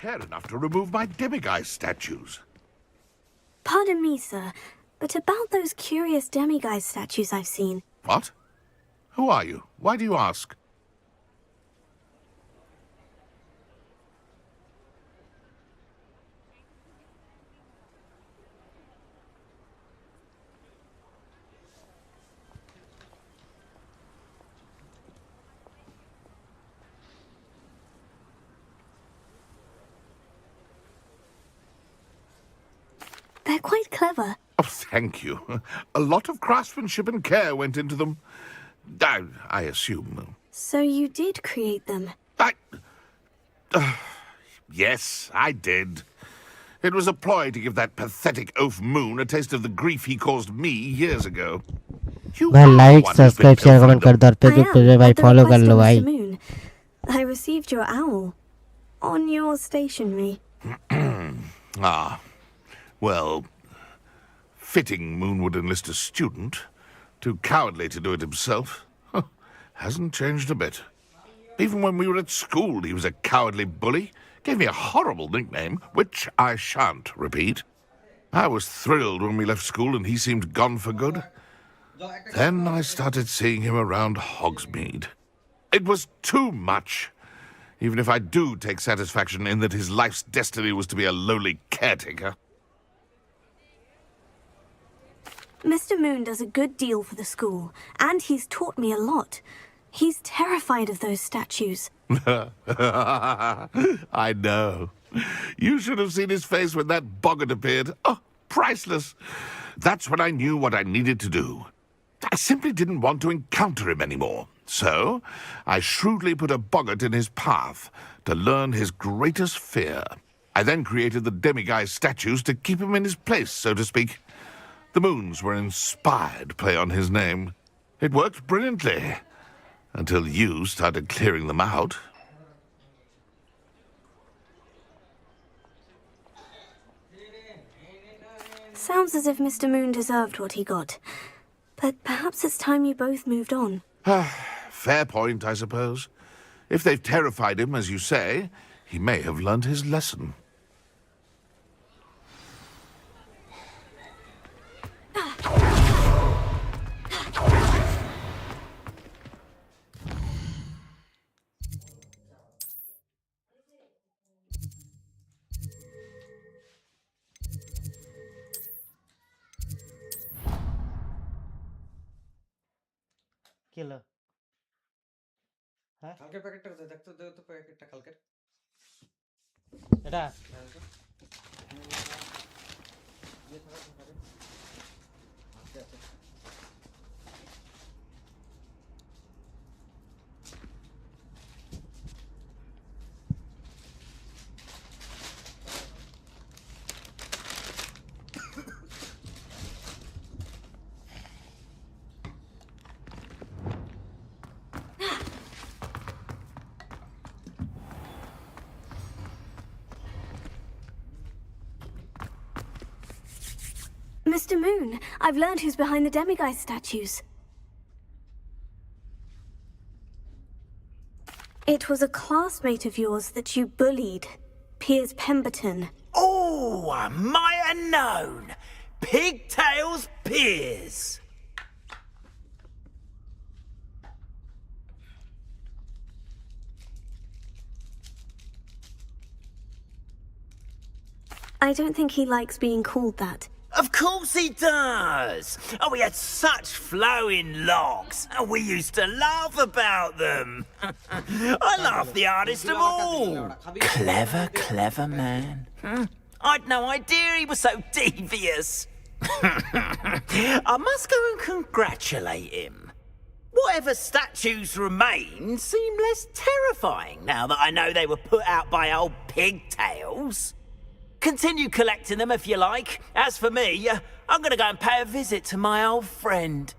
Care enough to remove my demiguise statues. Pardon me, sir, but about those curious demiguise statues I've seen. What? Who are you? Why do you ask? They're quite clever. Oh, thank you. A lot of craftsmanship and care went into them. I assume. So you did create them? Yes, I did. It was a ploy to give that pathetic oaf Moon a taste of the grief he caused me years ago. भाई like subscribe share comment कर दो और Facebook page पे भाई follow कर लो भाई. I received your owl on your stationery. Ah, well, fitting Moon would enlist a student. Too cowardly to do it himself. Hasn't changed a bit. Even when we were at school, he was a cowardly bully. Gave me a horrible nickname, which I shan't repeat. I was thrilled when we left school and he seemed gone for good. Then I started seeing him around Hogsmeade. It was too much. Even if I do take satisfaction in that his life's destiny was to be a lowly caretaker. Mr. Moon does a good deal for the school, and he's taught me a lot. He's terrified of those statues. I know. You should have seen his face when that boggart appeared. Oh, priceless. That's when I knew what I needed to do. I simply didn't want to encounter him anymore. So, I shrewdly put a boggart in his path to learn his greatest fear. I then created the demiguise statues to keep him in his place, so to speak. The moons were inspired play on his name. It worked brilliantly. Until you started clearing them out. Sounds as if Mr. Moon deserved what he got. But perhaps it's time you both moved on. Fair point, I suppose. If they've terrified him, as you say, he may have learned his lesson. Kilo হ্যাঁ কালকে প্যাকেটটা কোথায় দেখতে দাও তো প্যাকেটটা কালকে এটা Mr. Moon, I've learned who's behind the demiguise statues. It was a classmate of yours that you bullied, Piers Pemberton. Oh, I might have known. Pigtails Piers. I don't think he likes being called that. Of course he does. Oh, we had such flowing locks, and we used to laugh about them. I laughed the hardest of all. Clever, clever man. I'd no idea he was so devious. I must go and congratulate him. Whatever statues remain seem less terrifying now that I know they were put out by old pigtails. Continue collecting them if you like. As for me, I'm gonna go and pay a visit to my old friend.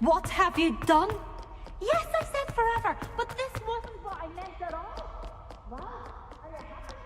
What have you done? Yes, I said forever, but this wasn't what I meant at all. Wow. Are you happy?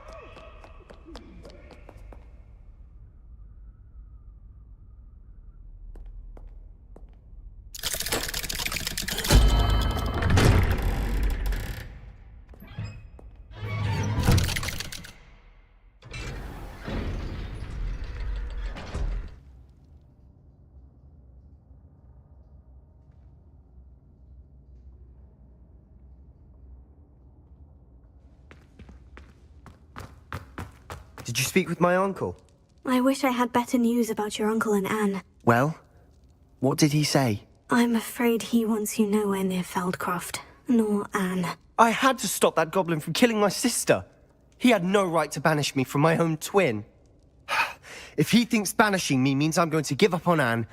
Did you speak with my uncle? I wish I had better news about your uncle and Anne. Well, what did he say? I'm afraid he wants you nowhere near Feldcroft, nor Anne. I had to stop that goblin from killing my sister. He had no right to banish me from my own twin. If he thinks banishing me means I'm going to give up on Anne,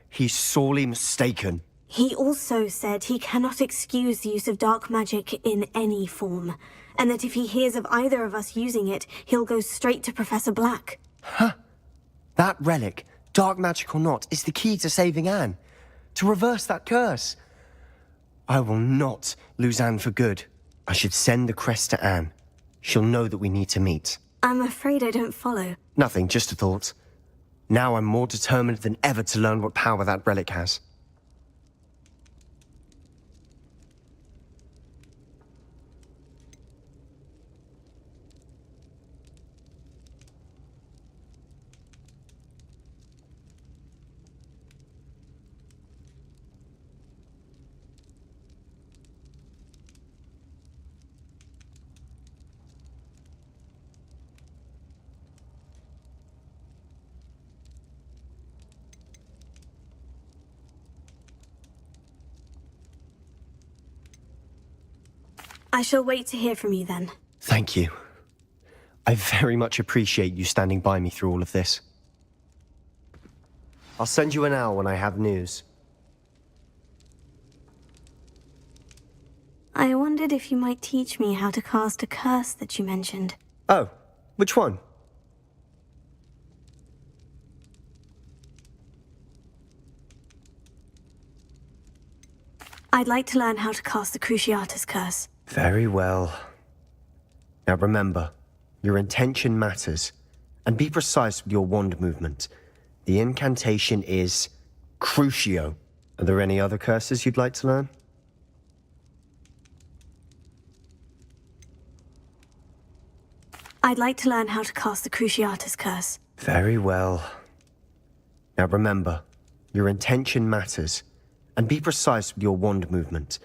he's sorely mistaken. He also said he cannot excuse the use of dark magic in any form, and that if he hears of either of us using it, he'll go straight to Professor Black. Huh? That relic, dark magic or not, is the key to saving Anne. To reverse that curse. I will not lose Anne for good. I should send the crest to Anne. She'll know that we need to meet. I'm afraid I don't follow. Nothing, just a thought. Now I'm more determined than ever to learn what power that relic has. I shall wait to hear from you then. Thank you. I very much appreciate you standing by me through all of this. I'll send you an owl when I have news. I wondered if you might teach me how to cast a curse that you mentioned. Oh, which one? I'd like to learn how to cast the Cruciatus Curse. Very well. Now remember, your intention matters, and be precise with your wand movement. The incantation is Crucio. Are there any other curses you'd like to learn? I'd like to learn how to cast the Cruciatus Curse. Very well. Now remember, your intention matters, and be precise with your wand movement.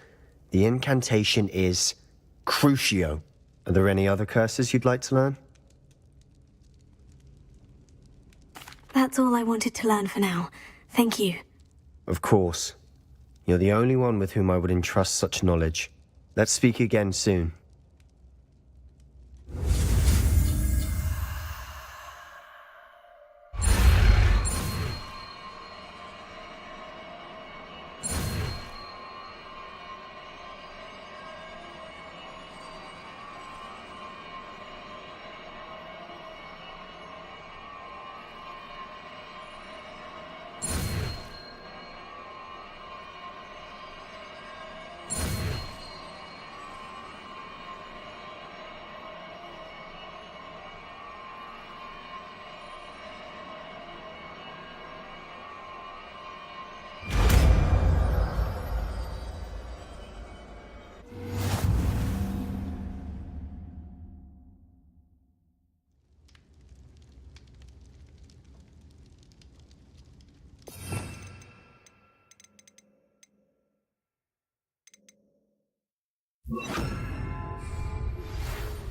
The incantation is Crucio. Are there any other curses you'd like to learn? That's all I wanted to learn for now. Thank you. Of course. You're the only one with whom I would entrust such knowledge. Let's speak again soon.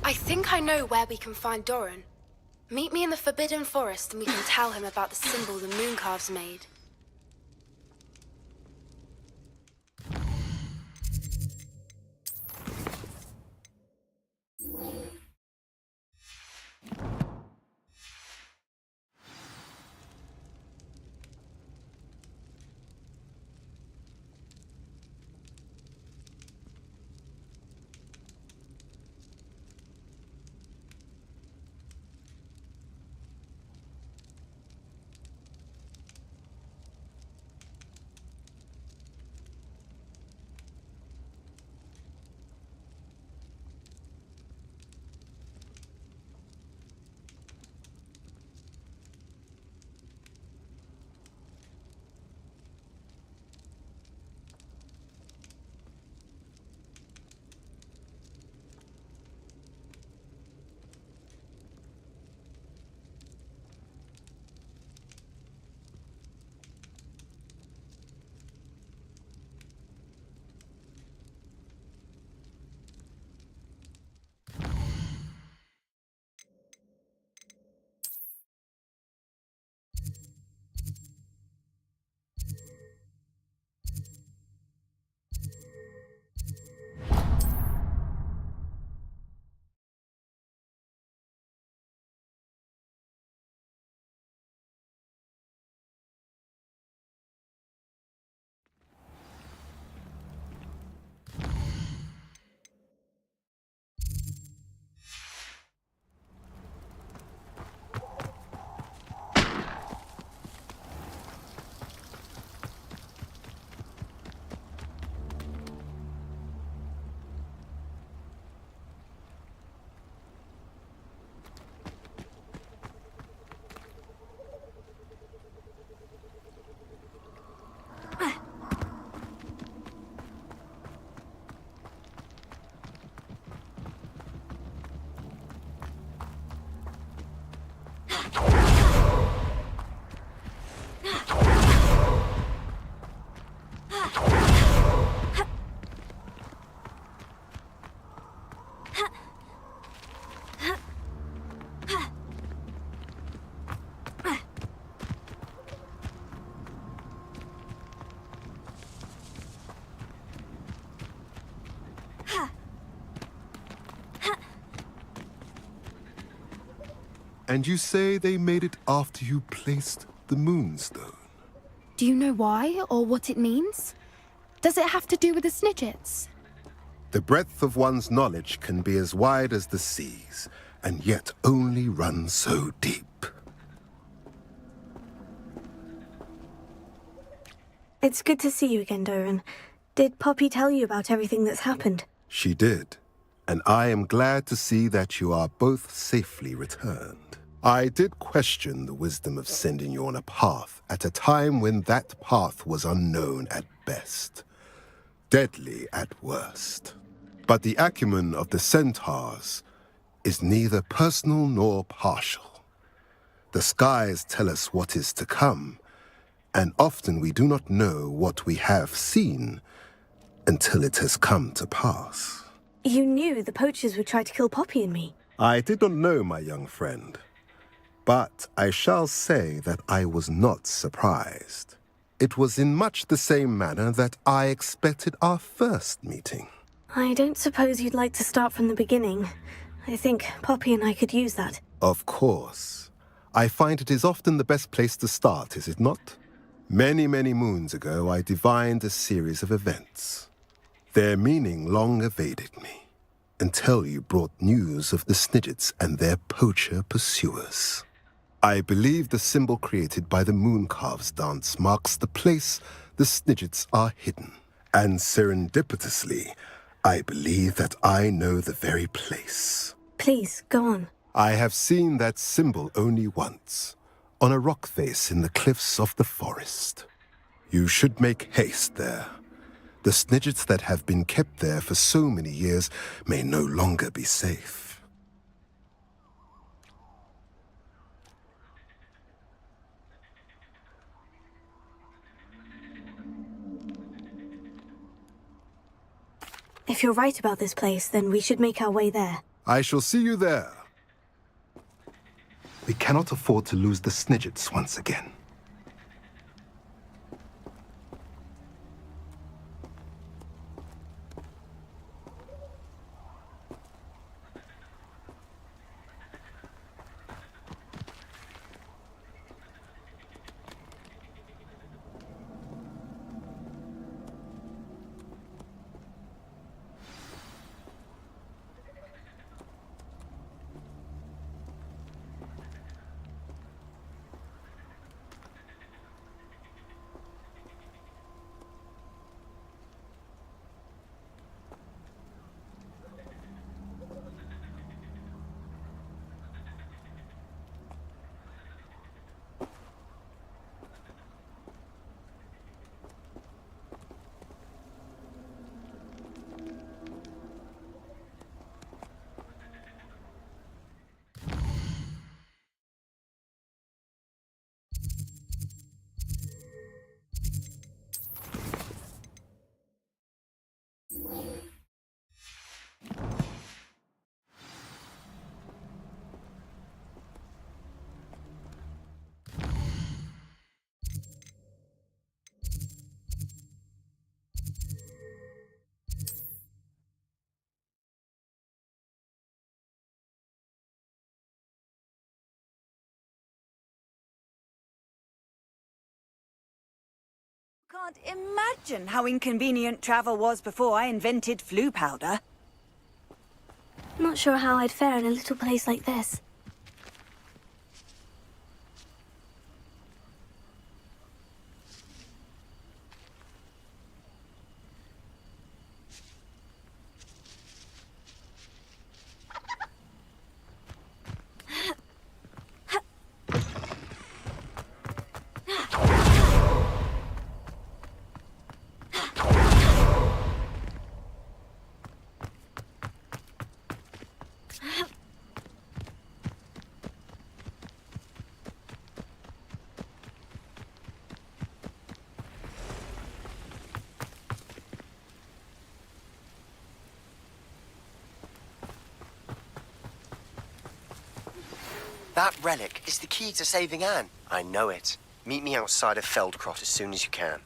I think I know where we can find Doran. Meet me in the Forbidden Forest and we can tell him about the symbol the Mooncalves made. And you say they made it after you placed the moonstone? Do you know why or what it means? Does it have to do with the Snidgets? The breadth of one's knowledge can be as wide as the seas, and yet only run so deep. It's good to see you again, Doran. Did Poppy tell you about everything that's happened? She did, and I am glad to see that you are both safely returned. I did question the wisdom of sending you on a path at a time when that path was unknown at best, deadly at worst. But the acumen of the centaurs is neither personal nor partial. The skies tell us what is to come, and often we do not know what we have seen until it has come to pass. You knew the poachers would try to kill Poppy and me. I did not know, my young friend, but I shall say that I was not surprised. It was in much the same manner that I expected our first meeting. I don't suppose you'd like to start from the beginning. I think Poppy and I could use that. Of course. I find it is often the best place to start, is it not? Many, many moons ago, I divined a series of events. Their meaning long evaded me, until you brought news of the Snidgets and their poacher pursuers. I believe the symbol created by the Mooncalves dance marks the place the Snidgets are hidden. And serendipitously, I believe that I know the very place. Please, go on. I have seen that symbol only once, on a rock face in the cliffs of the forest. You should make haste there. The Snidgets that have been kept there for so many years may no longer be safe. If you're right about this place, then we should make our way there. I shall see you there. We cannot afford to lose the Snidgets once again. Can't imagine how inconvenient travel was before I invented flu powder. Not sure how I'd fare in a little place like this. That relic is the key to saving Anne. I know it. Meet me outside of Feldcrot as soon as you can.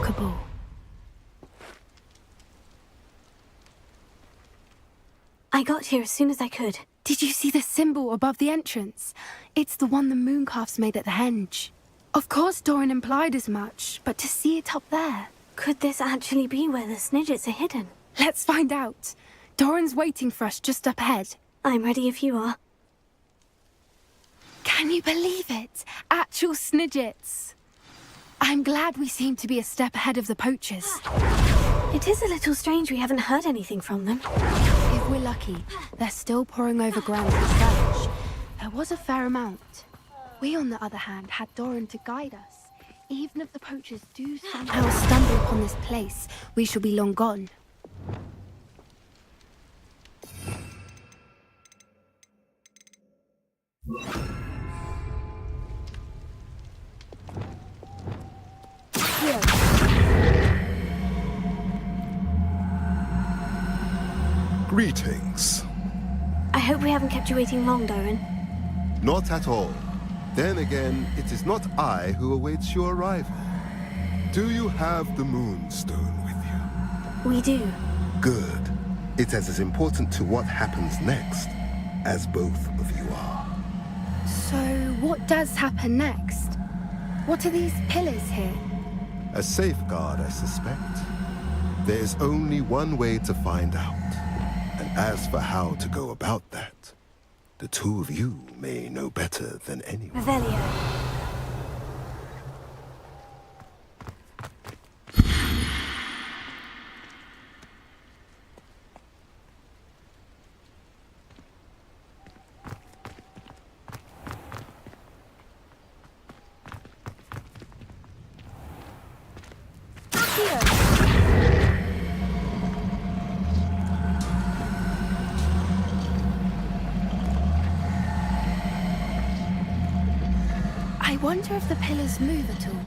remarkable. I got here as soon as I could. Did you see the symbol above the entrance? It's the one the mooncalves made at the henge. Of course Doran implied as much, but to see it up there... Could this actually be where the Snidgets are hidden? Let's find out. Doran's waiting for us just up ahead. I'm ready if you are. Can you believe it? Actual Snidgets. I'm glad we seem to be a step ahead of the poachers. It is a little strange we haven't heard anything from them. If we're lucky, they're still poring over ground to search. There was a fair amount. We, on the other hand, had Doran to guide us. Even if the poachers do somehow stumble upon this place, we shall be long gone. Greetings. I hope we haven't kept you waiting long, Doran. Not at all. Then again, it is not I who awaits your arrival. Do you have the Moonstone with you? We do. Good. It is as important to what happens next as both of you are. So, what does happen next? What are these pillars here? A safeguard, I suspect. There is only one way to find out. And as for how to go about that, the two of you may know better than anyone. Revelio. I wonder if the pillars move at all.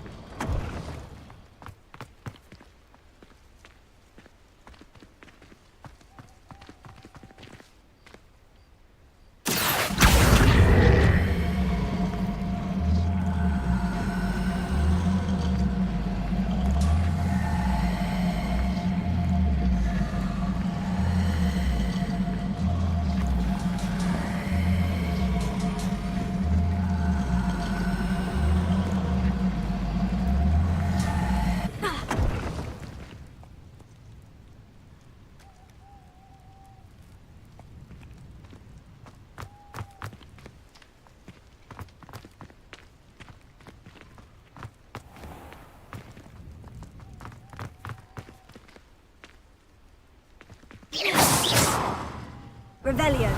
Revelio.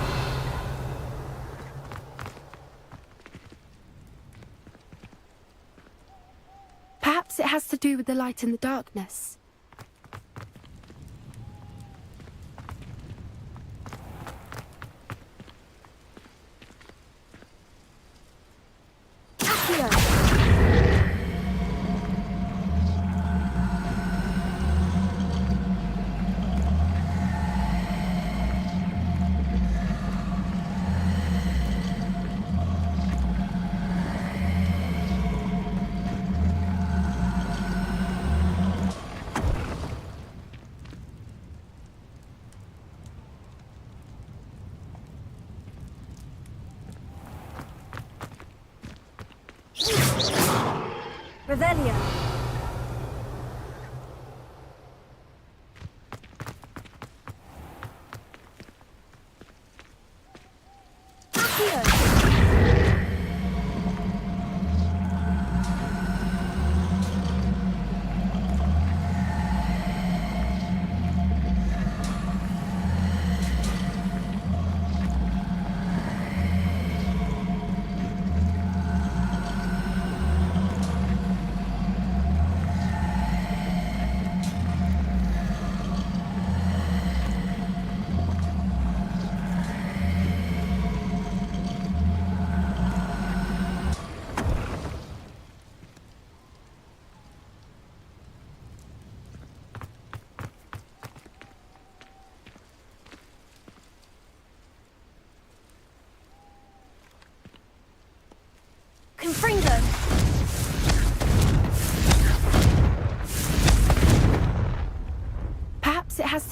Perhaps it has to do with the light in the darkness. Revelio.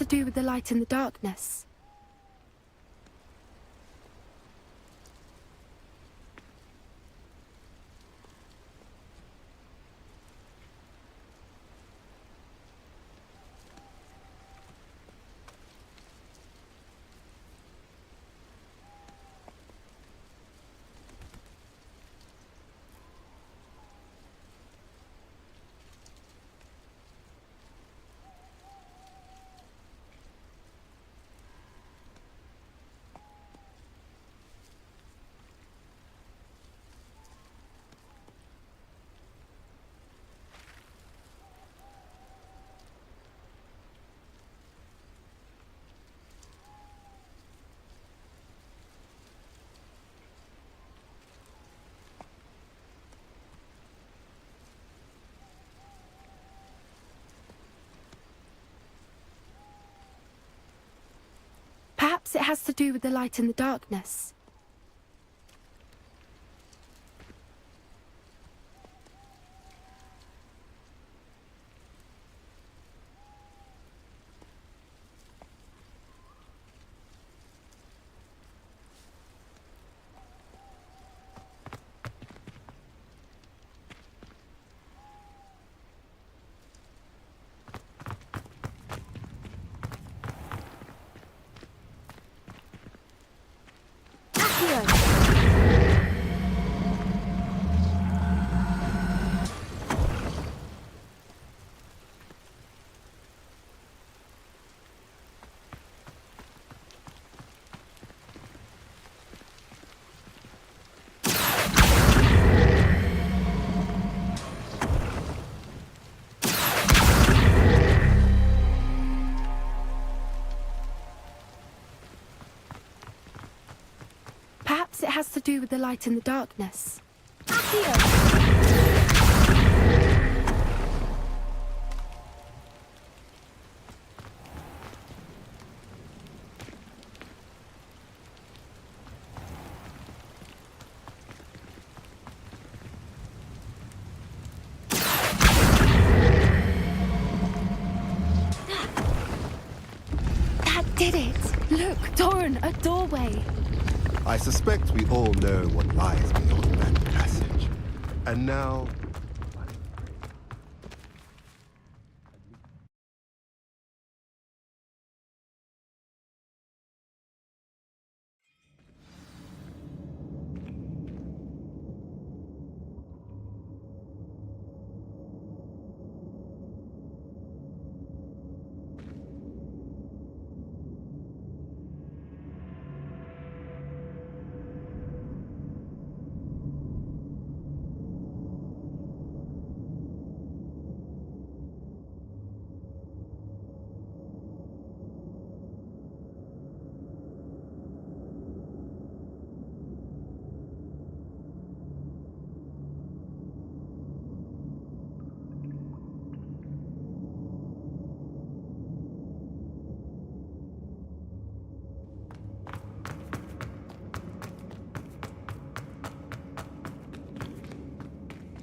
to do with the light and the darkness? Perhaps it has to do with the light and the darkness. Perhaps it has to do with the light and the darkness. That did it! Look, Doran, a doorway. I suspect we all know what lies beyond that passage. And now...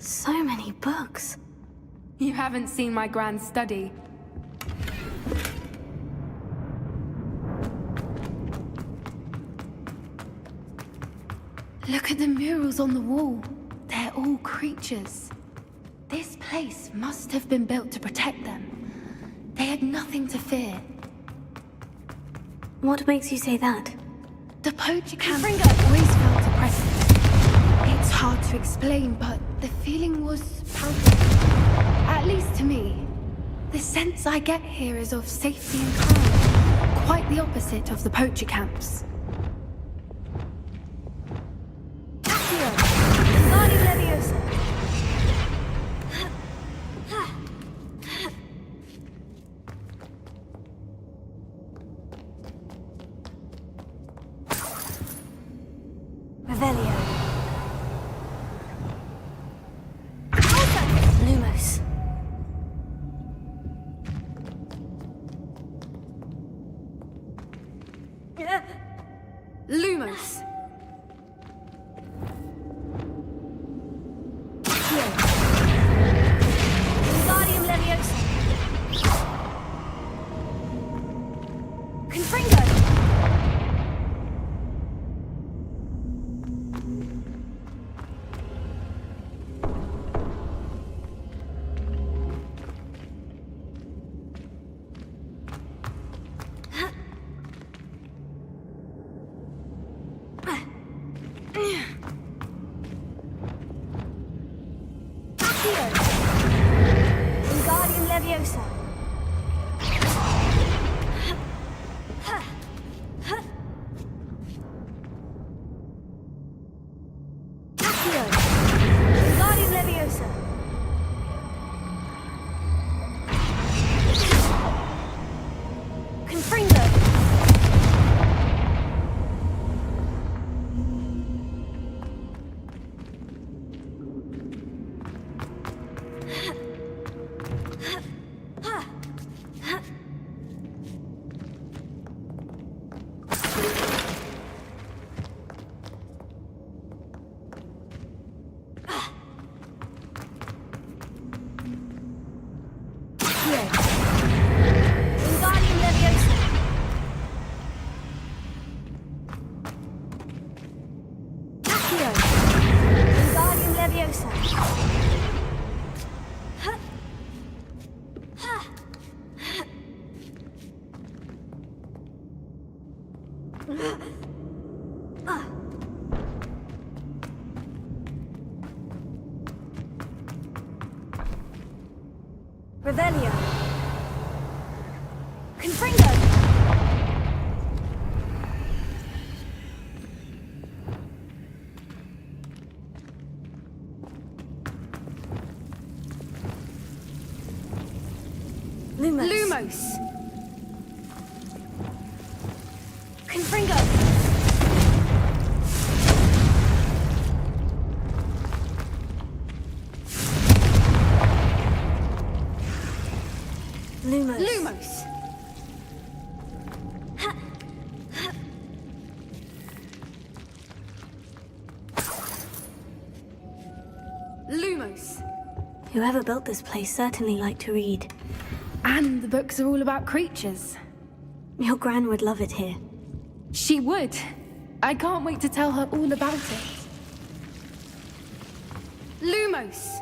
So many books. You haven't seen my grand study. Look at the murals on the wall. They're all creatures. This place must have been built to protect them. They had nothing to fear. What makes you say that? The poacher camp always felt oppressive. It's hard to explain, but the feeling was palpable. At least to me. The sense I get here is of safety and calm. Quite the opposite of the poacher camps. Revelio. Lumos. Lumos. Leviosa. Accio. Wingardium Leviosa. Confringo. Wingardium Leviosa. Accio. Wingardium Leviosa. Revelio. Confringo. Lumos. Lumos! Confringo. Lumos. Lumos! Lumos! Whoever built this place certainly liked to read. And the books are all about creatures. Your Gran would love it here. She would. I can't wait to tell her all about it. Lumos!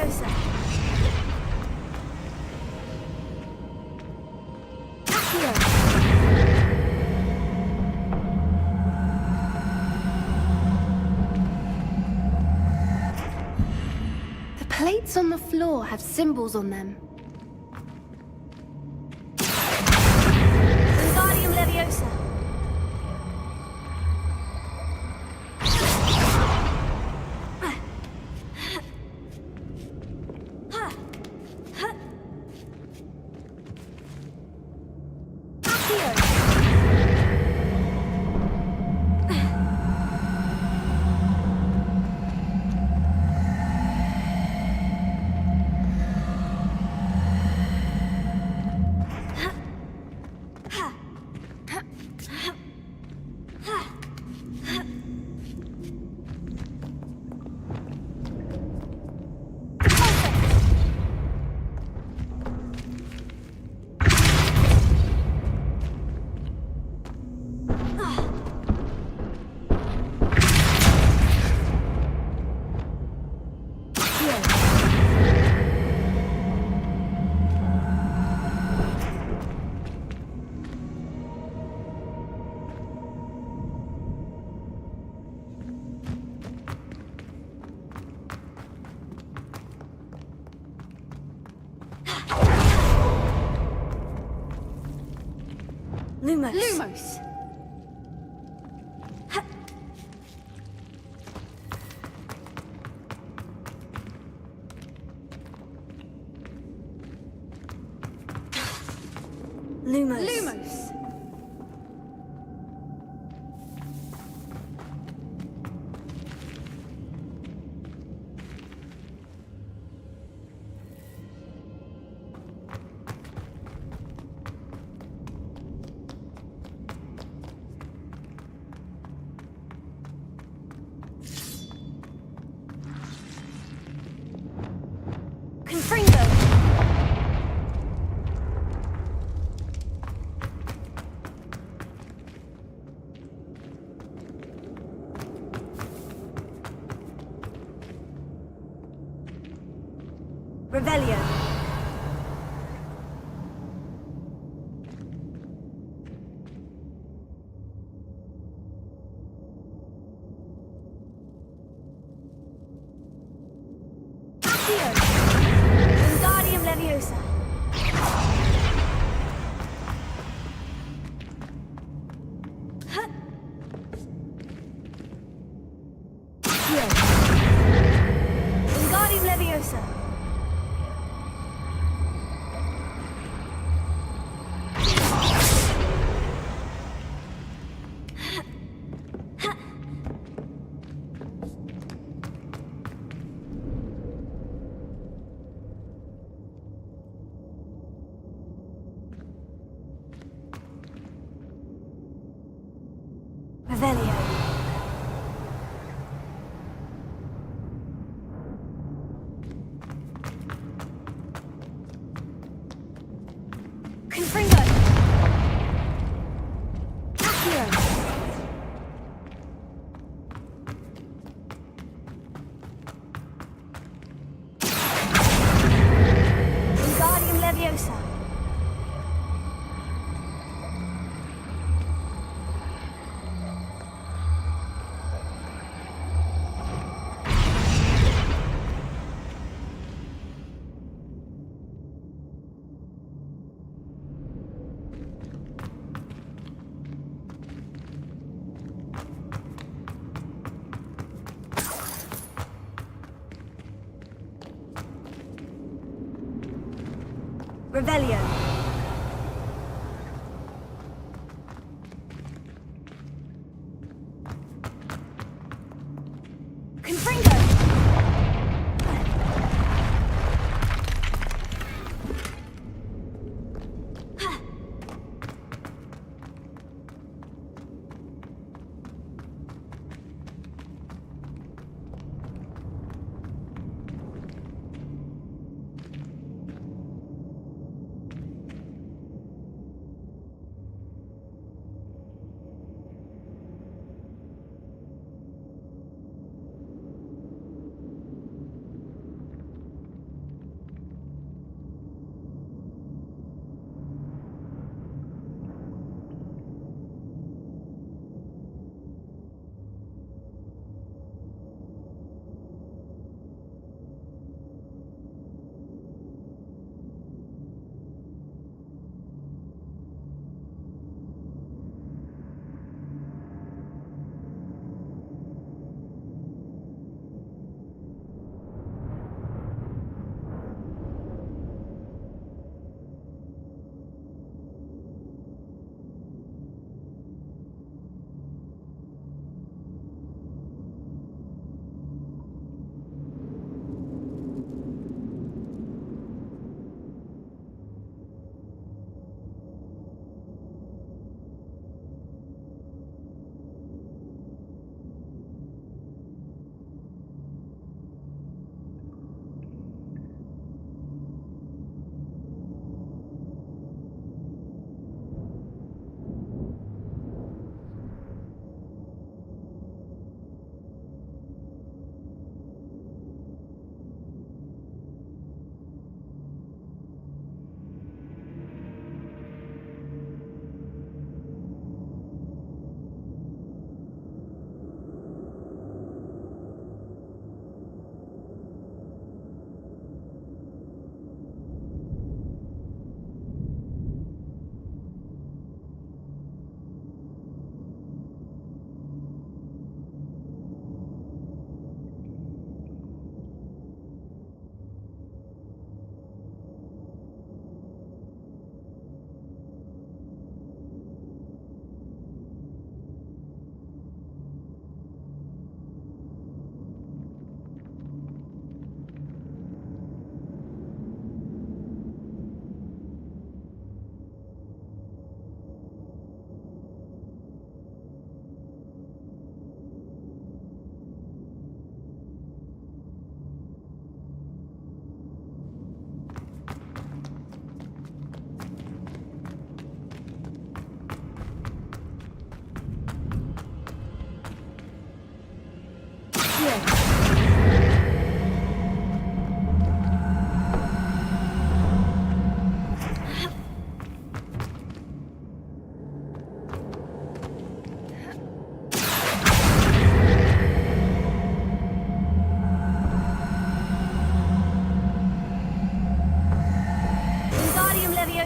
Leviosa. Accio. The plates on the floor have symbols on them. Wingardium Leviosa. Lumos. Lumos! Lumos. Lumos! Confringo. Revelio. Accio. Wingardium Leviosa. Accio. Wingardium Leviosa. Revelio. Confringo. Accio. Wingardium Leviosa. Revelio. Confringo.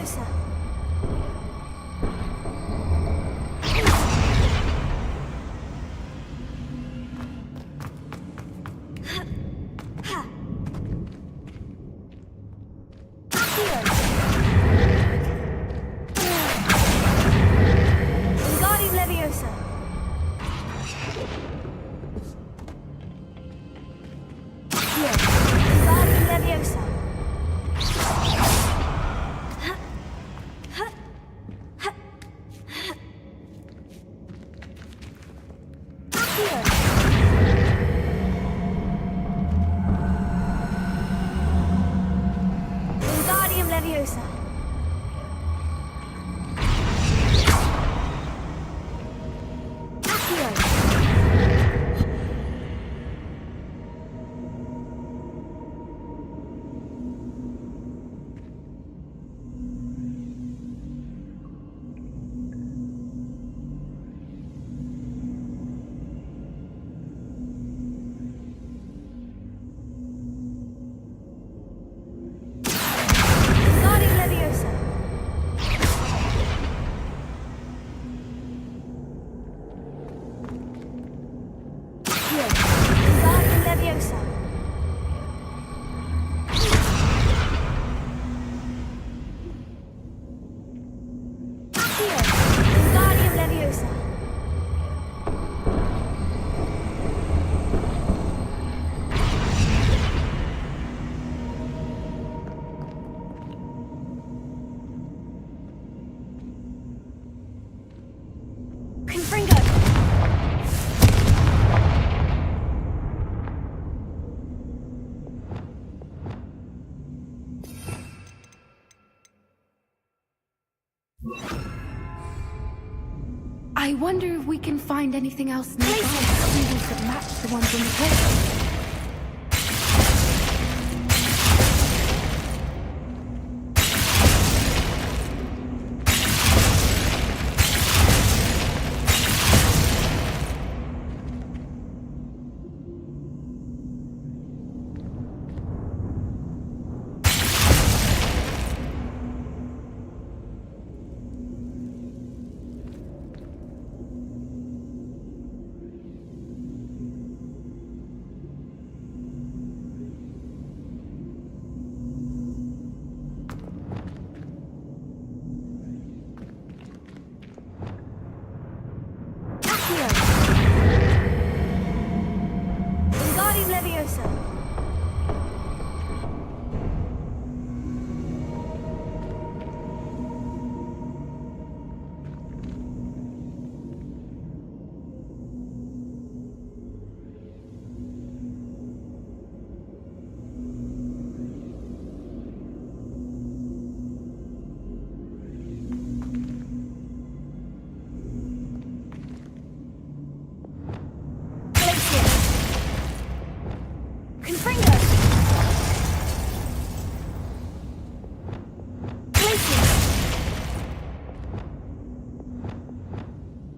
Leviosa. Wingardium Leviosa. Wingardium Leviosa. Wingardium Leviosa. Wingardium Leviosa. Wingardium Leviosa. Wingardium Leviosa. Confringo. I wonder if we can find anything else nearby. Symbols that match the ones on the plate. Wingardium Leviosa. Confringo.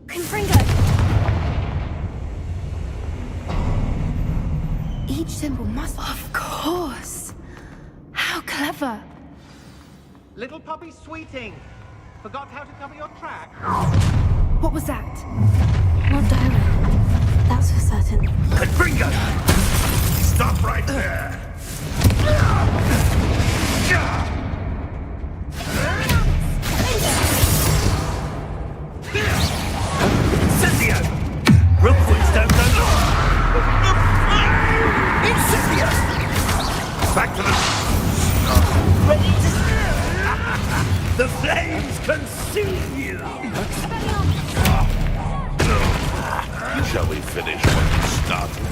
Confringo. Each symbol must... Of course! How clever! Little puppy sweeting! Forgot how to cover your track? What was that? Not direct. That's for certain. Gringotts! Stop right there! Incendio! Rookwoods don't go long! Incendio! Back to the... Ready to... The flames consume you! Shall we finish what we started?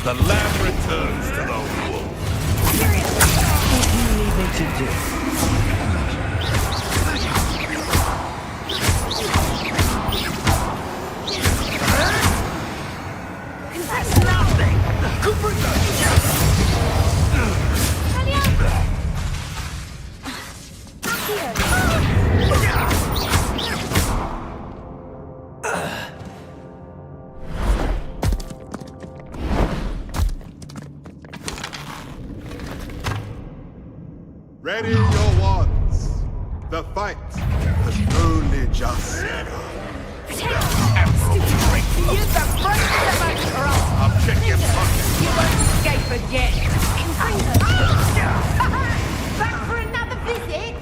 The lamb returns to the wolf. What do you need me to do? That's nothing! Ready your war. The fight has only just begun. Use the front of the boat or I'll check your pocket. you won't escape again. Back for another visit?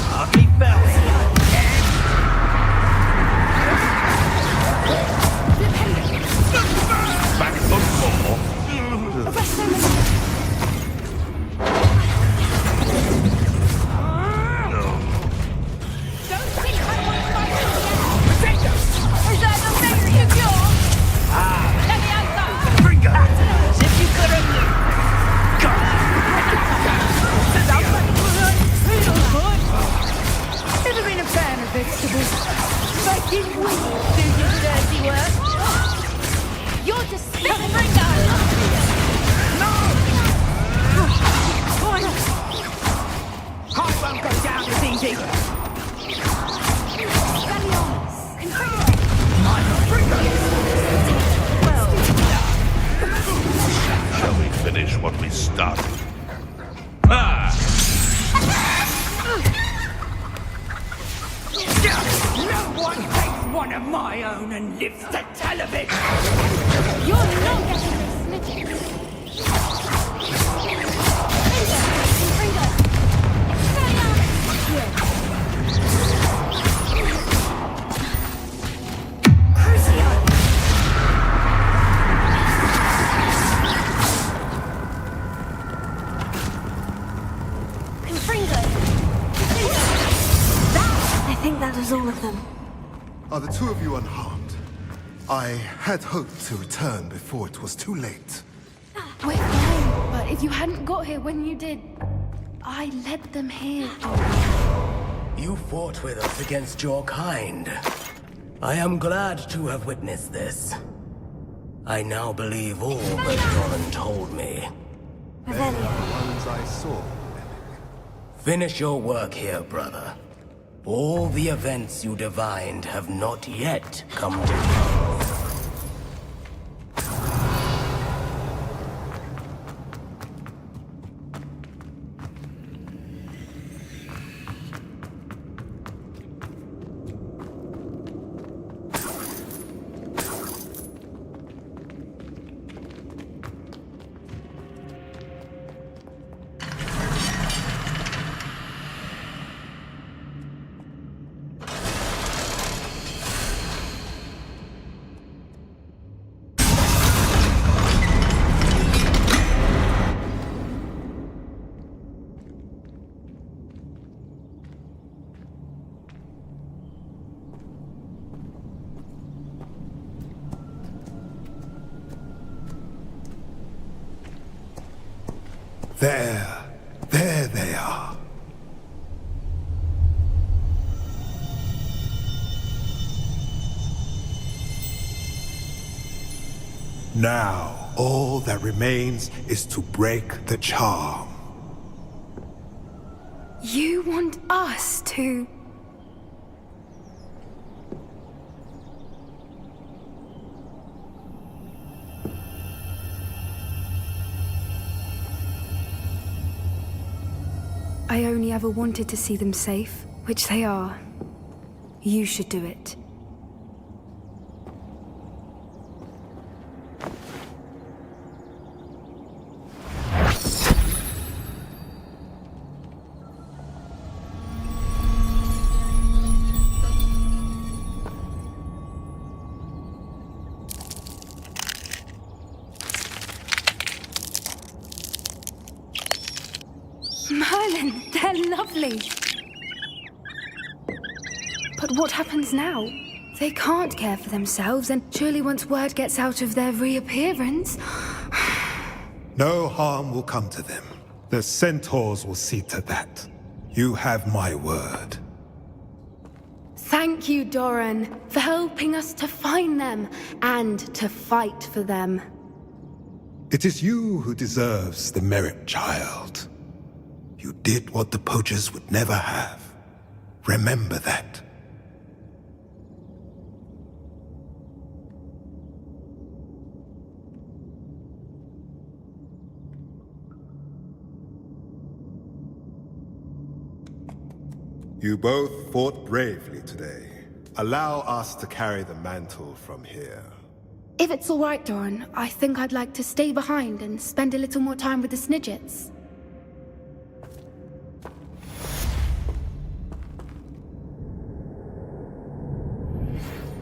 Hardly felt it. Back for more. Don't think I want my Protego! Is that the thing you cure? Eleazar! Gringotts! If you could have... Never been a fan of vegetables. But did we do your dirty work? You're disgusting! No! I won't go down as easy! Shall we finish what we started? No one takes one of my own and lives to tell of it! You're not getting this snitches! I think that was all of them. Are the two of you unharmed? I had hoped to return before it was too late. We're fine, but if you hadn't got here when you did, I led them here. You fought with us against your kind. I am glad to have witnessed this. I now believe all that Doran told me. Revelio. Ones I saw. Finish your work here, brother. All the events you divined have not yet come to pass. There they are. Now, all that remains is to break the charm. You want us to... I only ever wanted to see them safe, which they are. You should do it. Merlin, they're lovely. But what happens now? They can't care for themselves, and surely once word gets out of their reappearance... No harm will come to them. The centaurs will see to that. You have my word. Thank you, Doran, for helping us to find them and to fight for them. It is you who deserves the merit, child. You did what the poachers would never have. Remember that. You both fought bravely today. Allow us to carry the mantle from here. If it's all right, Doran, I think I'd like to stay behind and spend a little more time with the Snidgets.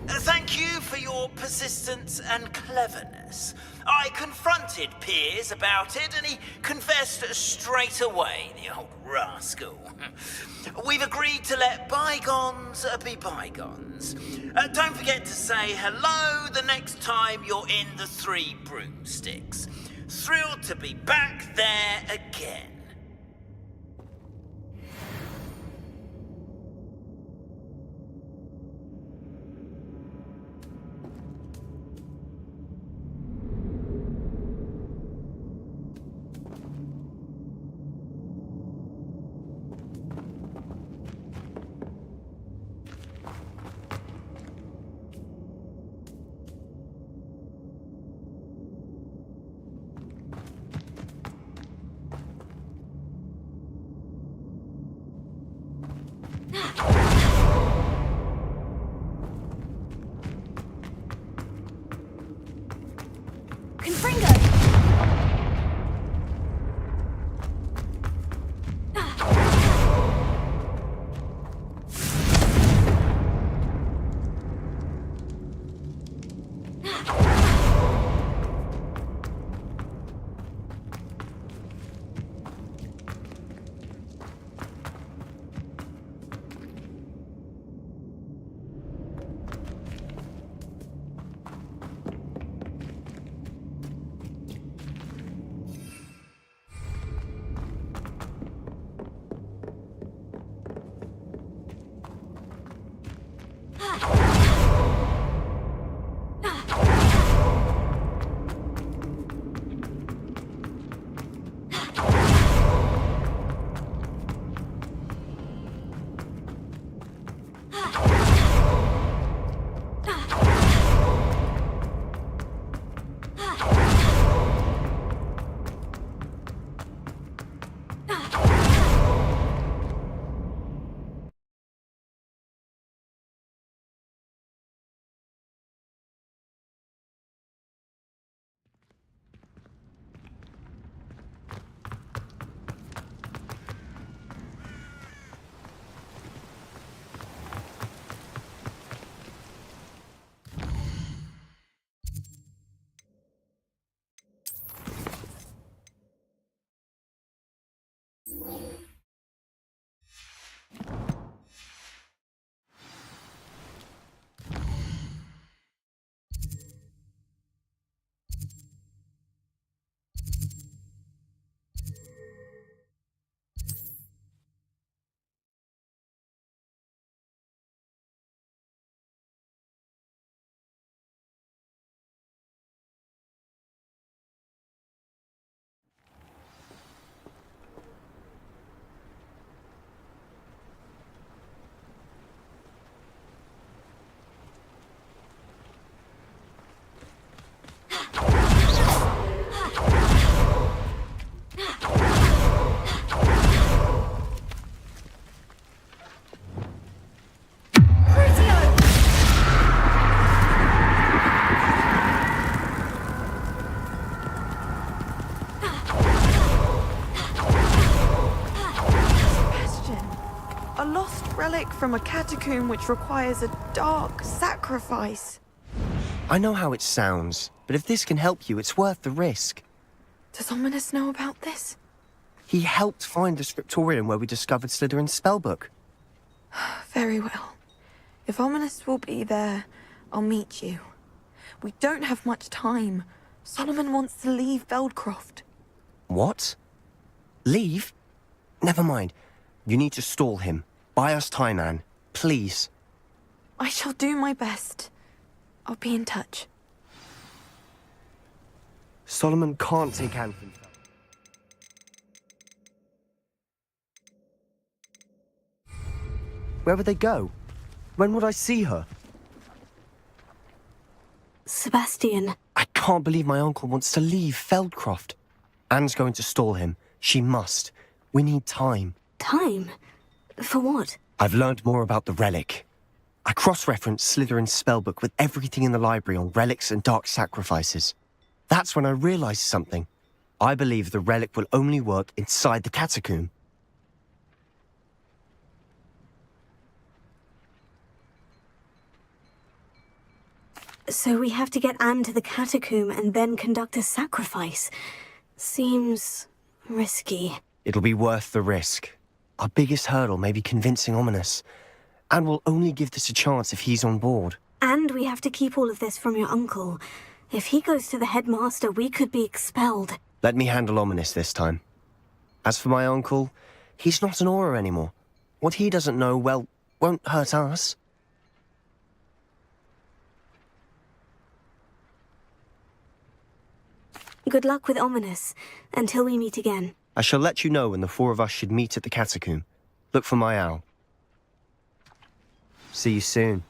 Thank you for your persistence and cleverness. I confronted Piers about it, and he confessed straight away, the old rascal. We've agreed to let bygones be bygones. Don't forget to say hello the next time you're in the Three Broomsticks. Thrilled to be back there again. relic from a catacomb which requires a dark sacrifice. I know how it sounds, but if this can help you, it's worth the risk. Does Ominous know about this? He helped find the scriptorium where we discovered Slytherin's spellbook. Very well. If Ominous will be there, I'll meet you. We don't have much time. Solomon wants to leave Veldcroft. What? Leave? Never mind. You need to stall him. Buy us time, Anne. Please. I shall do my best. I'll be in touch. Solomon can't take Anne from himself. Where would they go? When would I see her? Sebastian. I can't believe my uncle wants to leave Feldcroft. Anne's going to stall him. She must. We need time. Time? For what? I've learned more about the relic. I cross-referenced Slytherin's spellbook with everything in the library on relics and dark sacrifices. That's when I realized something. I believe the relic will only work inside the catacomb. So we have to get Anne to the catacomb and then conduct a sacrifice. Seems risky. It'll be worth the risk. Our biggest hurdle may be convincing Ominous. And we'll only give this a chance if he's on board. And we have to keep all of this from your uncle. If he goes to the headmaster, we could be expelled. Let me handle Ominous this time. As for my uncle, he's not an Auror anymore. What he doesn't know, well, won't hurt us. Good luck with Ominous, until we meet again. I shall let you know when the four of us should meet at the catacomb. Look for my owl. See you soon.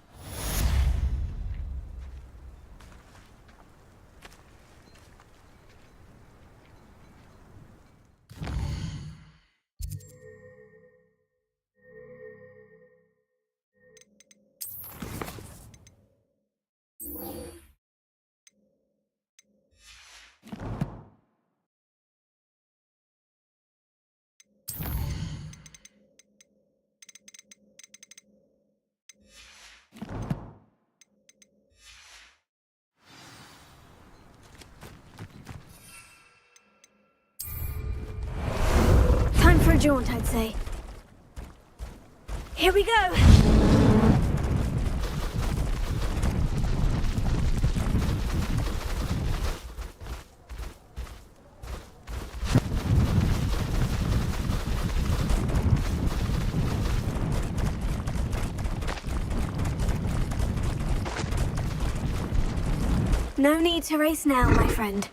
Time for a jaunt, I'd say. Here we go! No need to race now, my friend.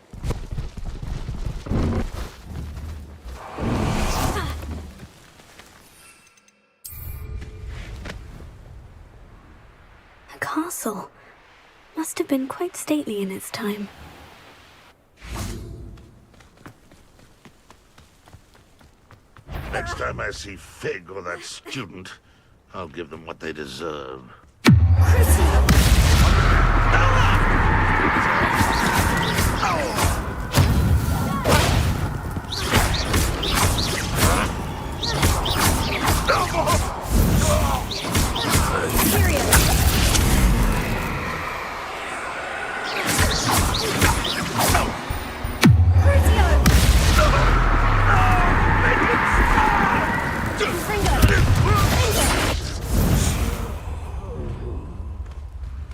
A castle. Must have been quite stately in its time. Next time I see Fig or that student, I'll give them what they deserve.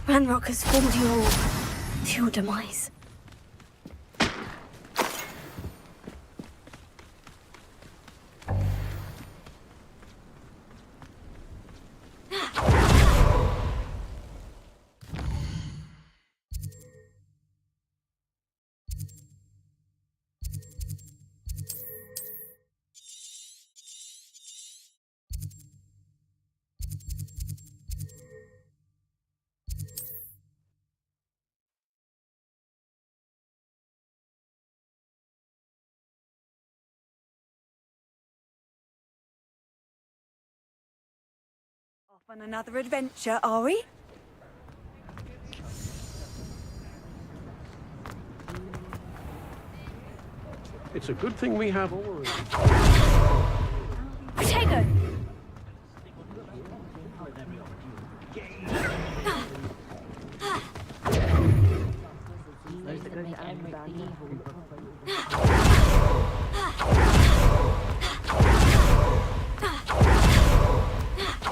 Ranrock has fooled you all to your demise. Off on another adventure, are we? It's a good thing we have Aurors. Protego!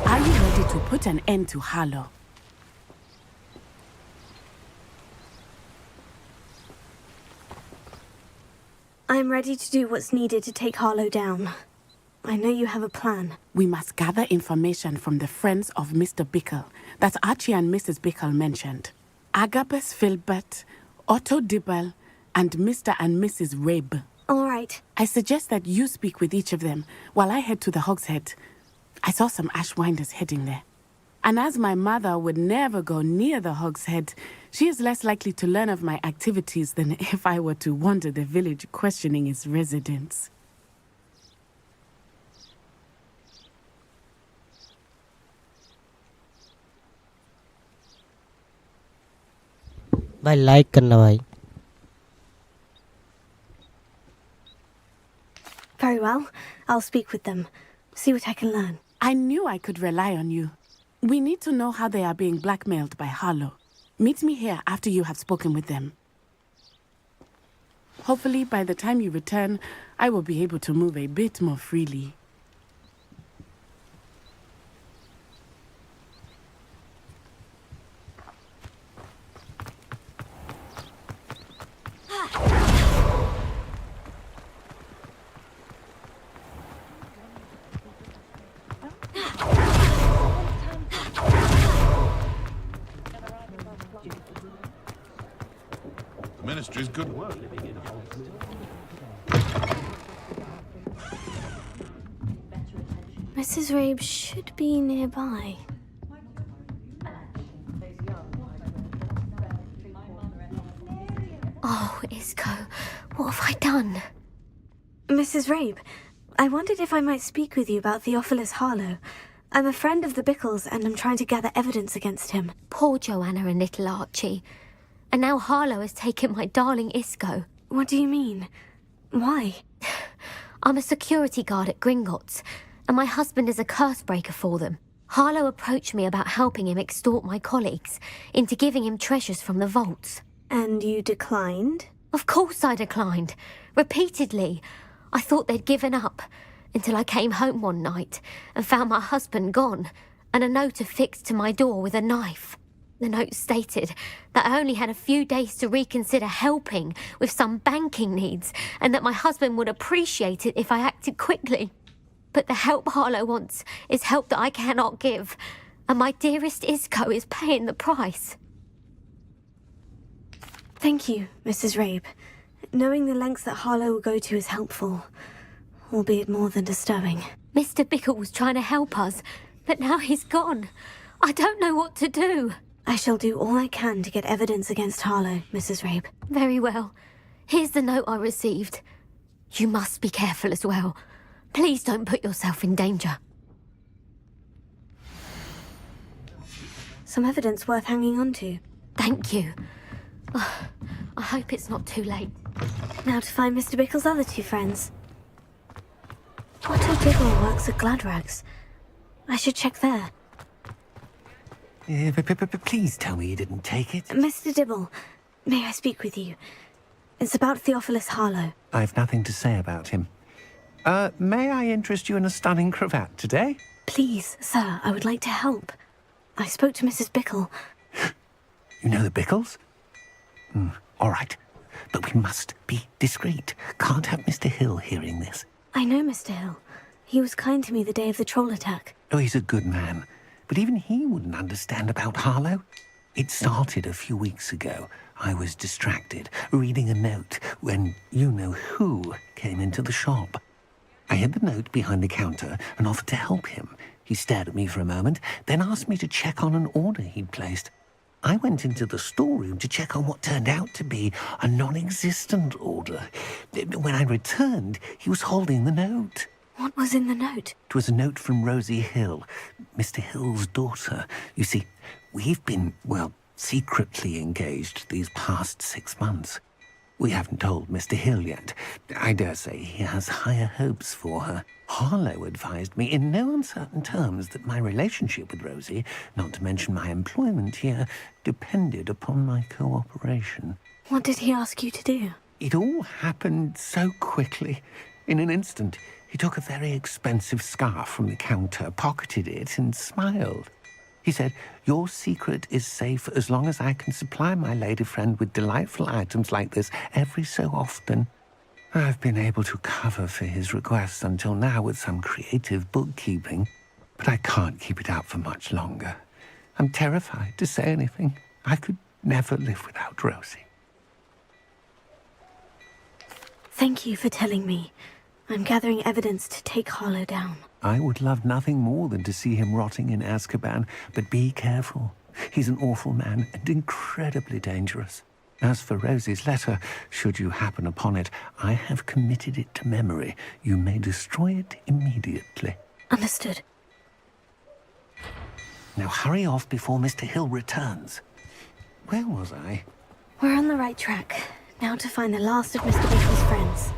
Are you ready to put an end to Harlow? I'm ready to do what's needed to take Harlow down. I know you have a plan. We must gather information from the friends of Mr. Bickle that Archie and Mrs. Bickle mentioned. Agabus Filbert, Otto Dibble, and Mr. and Mrs. Rabe. All right. I suggest that you speak with each of them while I head to the Hogshead. I saw some Ashwinders heading there. And as my mother would never go near the Hogshead, she is less likely to learn of my activities than if I were to wander the village questioning its residents. भाई like करना भाई. Very well. I'll speak with them. See what I can learn. I knew I could rely on you. We need to know how they are being blackmailed by Harlow. Meet me here after you have spoken with them. Hopefully, by the time you return, I will be able to move a bit more freely. The ministry's good work. Mrs. Rabe should be nearby. Oh, Isco, what have I done? Mrs. Rabe, I wondered if I might speak with you about Theophilus Harlow. I'm a friend of the Bickles and I'm trying to gather evidence against him. Poor Joanna and little Archie. And now Harlow has taken my darling Isco. What do you mean? Why? I'm a security guard at Gringotts, and my husband is a curse breaker for them. Harlow approached me about helping him extort my colleagues into giving him treasures from the vaults. And you declined? Of course I declined. Repeatedly. I thought they'd given up, until I came home one night and found my husband gone, and a note affixed to my door with a knife. The note stated that I only had a few days to reconsider helping with some banking needs, and that my husband would appreciate it if I acted quickly. But the help Harlow wants is help that I cannot give, and my dearest Isco is paying the price. Thank you, Mrs. Rabe. Knowing the lengths that Harlow will go to is helpful, albeit more than disturbing. Mr. Bickle was trying to help us, but now he's gone. I don't know what to do. I shall do all I can to get evidence against Harlow, Mrs. Rabe. Very well. Here's the note I received. You must be careful as well. Please don't put yourself in danger. Some evidence worth hanging on to. Thank you. Oh, I hope it's not too late. Now to find Mr. Bickle's other two friends. Protego works at Gladrags. I should check there. Please tell me you didn't take it. Mr. Dibble, may I speak with you? It's about Theophilus Harlow. I've nothing to say about him. May I interest you in a stunning cravat today? Please, sir, I would like to help. I spoke to Mrs. Bickle. You know the Bickles? All right. But we must be discreet. Can't have Mr. Hill hearing this. I know Mr. Hill. He was kind to me the day of the troll attack. Oh, he's a good man. But even he wouldn't understand about Harlow. It started a few weeks ago. I was distracted, reading a note, when you-know-who came into the shop. I hid the note behind the counter and offered to help him. He stared at me for a moment, then asked me to check on an order he'd placed. I went into the storeroom to check on what turned out to be a non-existent order. When I returned, he was holding the note. What was in the note? It was a note from Rosie Hill, Mr. Hill's daughter. You see, we've been, secretly engaged these past 6 months. We haven't told Mr. Hill yet. I dare say he has higher hopes for her. Harlow advised me in no uncertain terms that my relationship with Rosie, not to mention my employment here, depended upon my cooperation. What did he ask you to do? It all happened so quickly. In an instant, he took a very expensive scarf from the counter, pocketed it, and smiled. He said, "Your secret is safe as long as I can supply my lady friend with delightful items like this every so often." I've been able to cover for his requests until now with some creative bookkeeping, but I can't keep it out for much longer. I'm terrified to say anything. I could never live without Rosie. Thank you for telling me. I'm gathering evidence to take Harlow down. I would love nothing more than to see him rotting in Azkaban, but be careful. He's an awful man and incredibly dangerous. As for Rosie's letter, should you happen upon it, I have committed it to memory. You may destroy it immediately. Understood. Now hurry off before Mr. Hill returns. Where was I? We're on the right track. Now to find the last of Mr. Bickle's friends.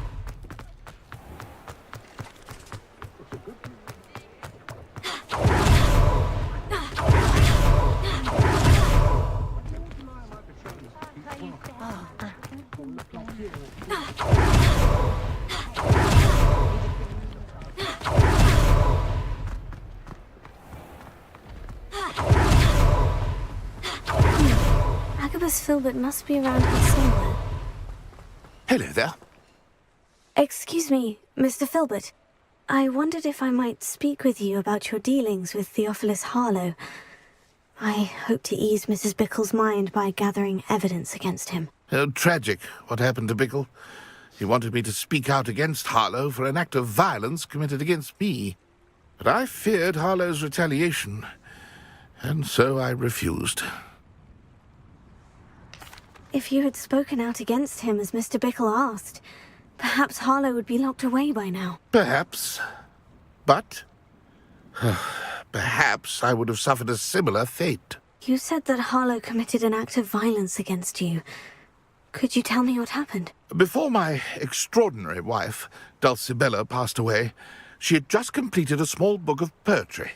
Agabus Filbert must be around here somewhere. Hello there. Excuse me, Mr. Filbert. I wondered if I might speak with you about your dealings with Theophilus Harlow. I hope to ease Mrs. Bickle's mind by gathering evidence against him. Oh, tragic what happened to Bickle. He wanted me to speak out against Harlow for an act of violence committed against me. But I feared Harlow's retaliation, and so I refused. If you had spoken out against him as Mr. Bickle asked, perhaps Harlow would be locked away by now. Perhaps. But perhaps I would have suffered a similar fate. You said that Harlow committed an act of violence against you. Could you tell me what happened? Before my extraordinary wife, Dulcibella, passed away, she had just completed a small book of poetry.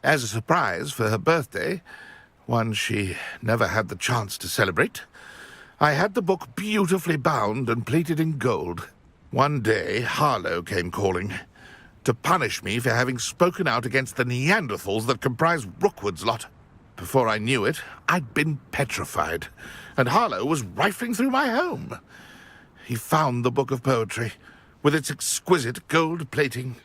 As a surprise for her birthday, one she never had the chance to celebrate, I had the book beautifully bound and plated in gold. One day, Harlow came calling to punish me for having spoken out against the Neanderthals that comprise Rookwood's lot. Before I knew it, I'd been petrified, and Harlow was rifling through my home. He found the book of poetry, with its exquisite gold plating.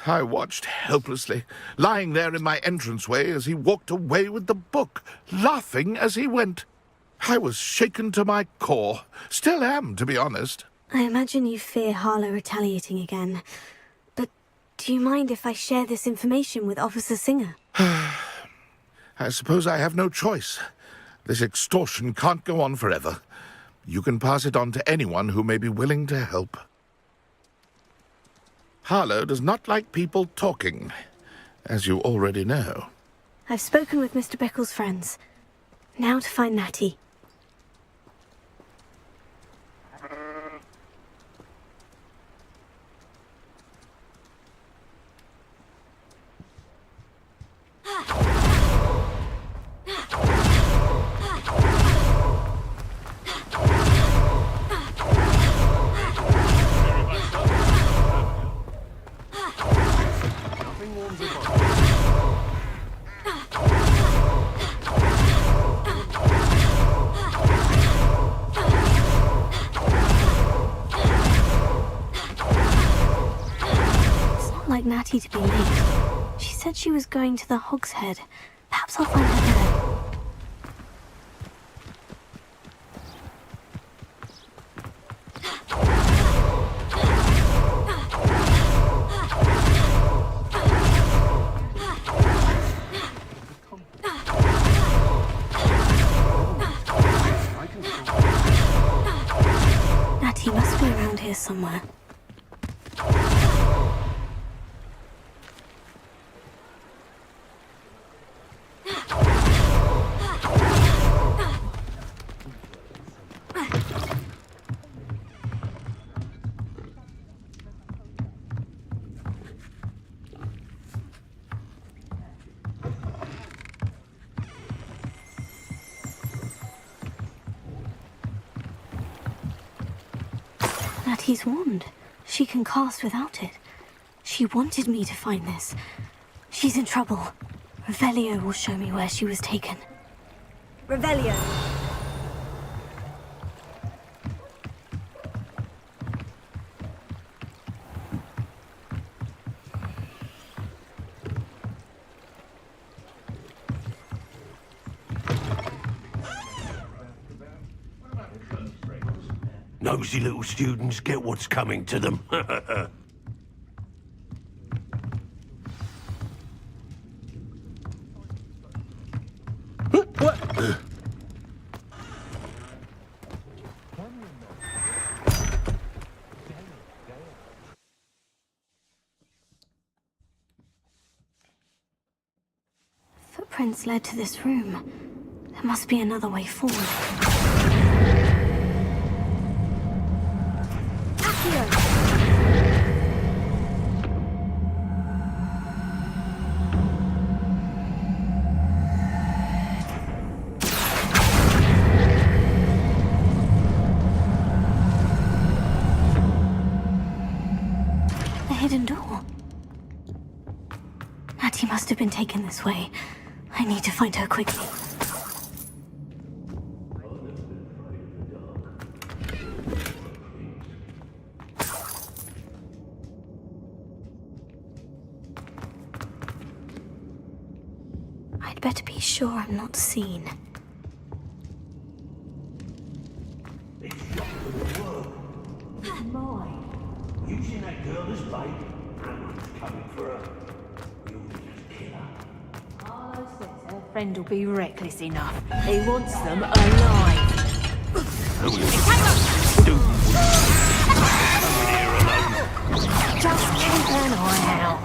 I watched helplessly, lying there in my entranceway as he walked away with the book, laughing as he went. I was shaken to my core. Still am, to be honest. I imagine you fear Harlow retaliating again. But do you mind if I share this information with Officer Singer? I suppose I have no choice. This extortion can't go on forever. You can pass it on to anyone who may be willing to help. Harlow does not like people talking, as you already know. I've spoken with Mr. Bickle's friends. Now to find Natty. Like Natty to be late. She said she was going to the Hogshead. Perhaps I'll find her there. Natty must be around here somewhere. Natty's wand. She can cast without it. She wanted me to find this. She's in trouble. Revelio will show me where she was taken. Revelio. Nosy little students get what's coming to them. Footprints led to this room. There must be another way forward. must have been taken this way. I need to find her quickly. I'd better be sure I'm not seen. Using that girl as bait, Anna's coming for her. You'll just kill her. Arlo says her friend will be reckless enough. He wants them alive. Just keep an eye out.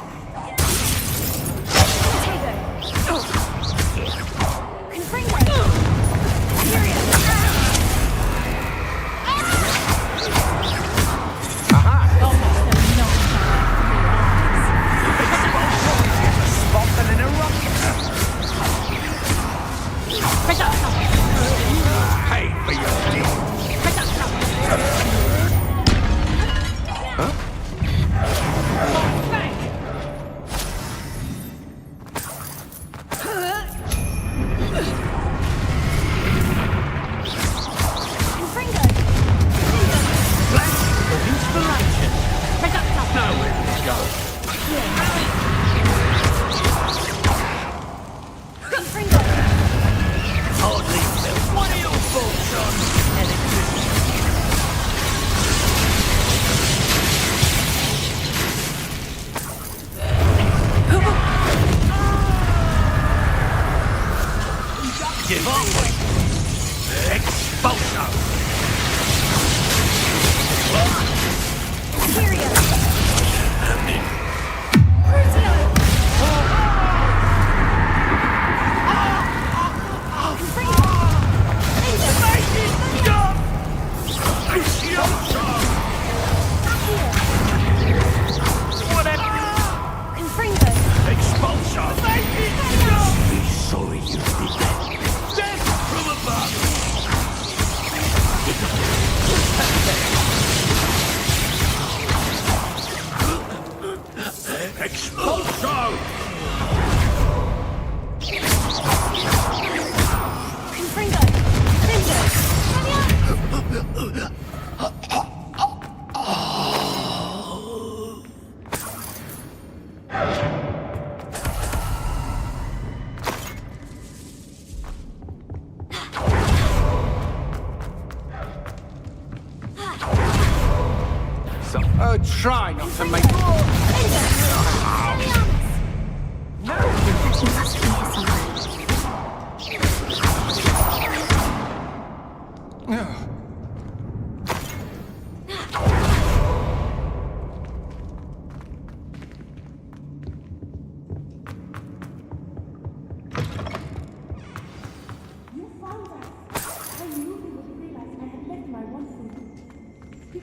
Try not to make...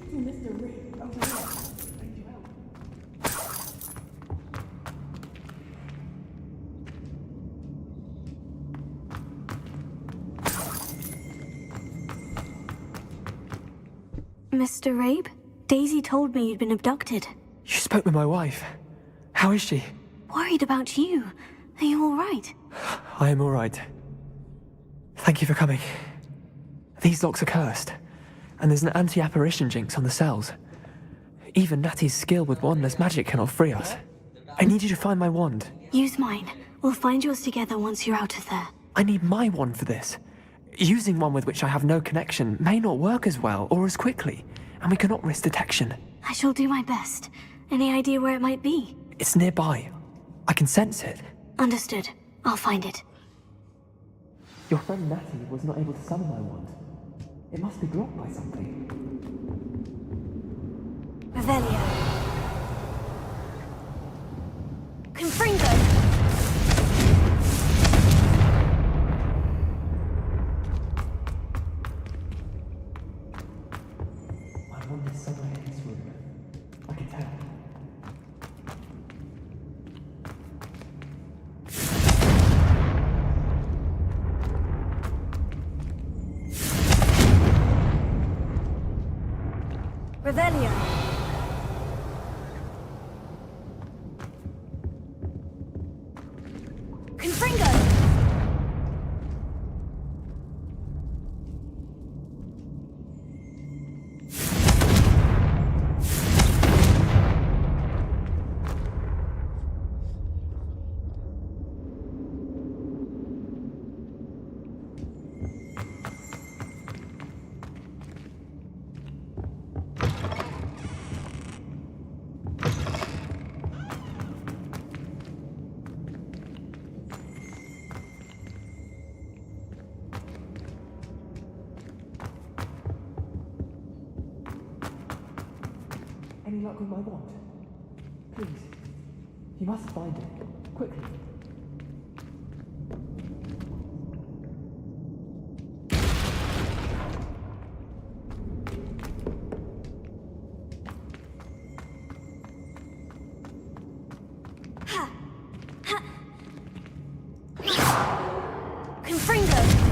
He must be here somewhere. Mr. Rabe? Daisy told me you'd been abducted. You spoke with my wife. How is she? Worried about you. Are you all right? I am all right. Thank you for coming. These locks are cursed, and there's an anti-apparition jinx on the cells. Even Natty's skill with wandless magic cannot free us. I need you to find my wand. Use mine. We'll find yours together once you're out of there. I need my wand for this. Using one with which I have no connection may not work as well or as quickly, and we cannot risk detection. I shall do my best. Any idea where it might be? It's nearby. I can sense it. Understood. I'll find it. Your friend Natty was not able to summon my wand. It must be blocked by something. Revelio. Confringo. My wand is somewhere in this room. I can tell. Revelio. Confringo! Any luck with my wand? Please. You must find it. Quickly. Confringo!